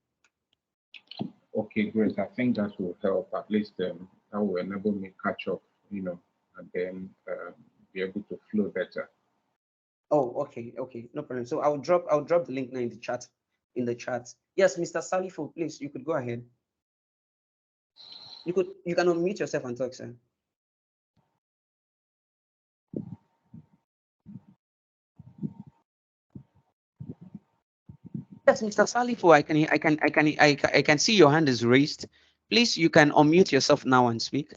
Okay, great. I think that will help. At least that will enable me catch up, and and then be able to flow better. Oh, okay, no problem. So I'll drop the link now in the chat. Yes, Mr. Salifo, please, you could go ahead. You can unmute yourself and talk, sir. Yes, Mr. Salifo, I can see your hand is raised. Please, you can unmute yourself now and speak.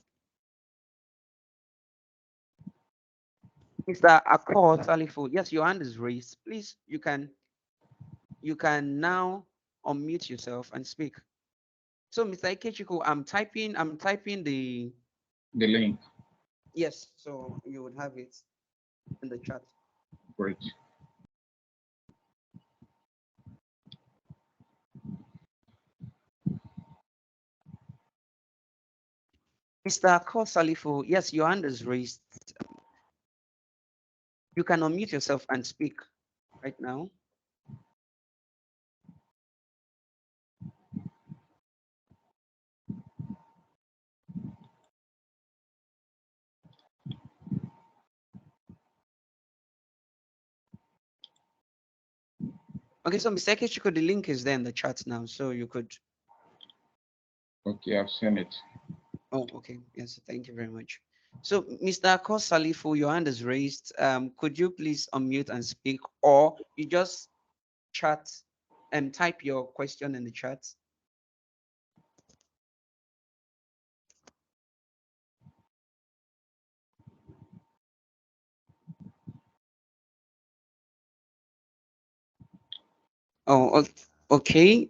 Mr. Akor Salifo, yes, your hand is raised. Please, you can now unmute yourself and speak. So, Mr. Ikechiko, I'm typing the link. Yes, so you would have it in the chat. Great. Mr. Akor Salifo, yes, your hand is raised. You can unmute yourself and speak right now. Okay, so Mr. Ikechiko, the link is there in the chat now, so you could. Okay, I've seen it. Oh, okay. Yes, thank you very much. So, Mr. Akor Salifo, your hand is raised. Could you please unmute and speak, or you just chat and type your question in the chat? Oh, okay.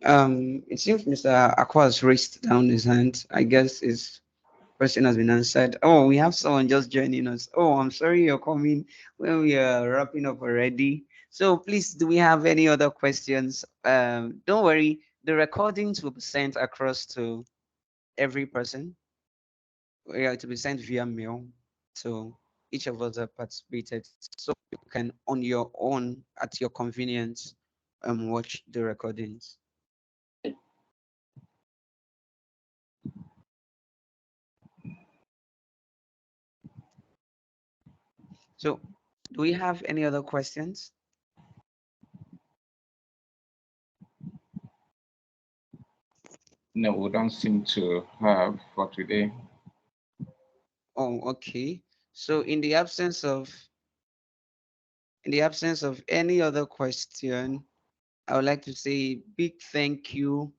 It seems Mr. Akwa has raised down his hand. I guess his question has been answered. Oh, we have someone just joining us. Oh, I'm sorry you're coming when we are wrapping up already. So please, do we have any other questions? Don't worry, the recordings will be sent across to every person. Yeah, to be sent via mail. So each of us have participated. So you can on your own at your convenience watch the recordings. So do we have any other questions? No, we don't seem to have for today. Oh, okay. So in the absence of any other question, I would like to say big thank you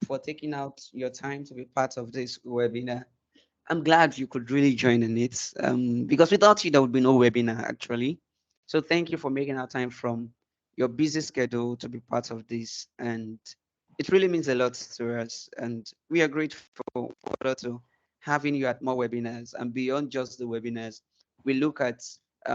for taking out your time to be part of this webinar. I'm glad you could really join in it because without you, there would be no webinar actually. So thank you for making our time from your busy schedule to be part of this. And it really means a lot to us. And we are grateful to having you at more webinars and beyond just the webinars. We look at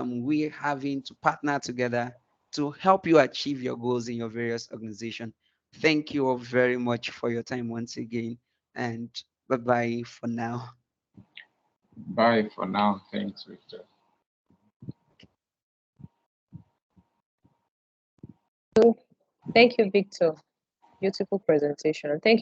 we having to partner together to help you achieve your goals in your various organizations. Thank you all very much for your time once again. And bye-bye for now. Bye for now. Thanks, Victor. Thank you, Victor. Beautiful presentation. Thank you.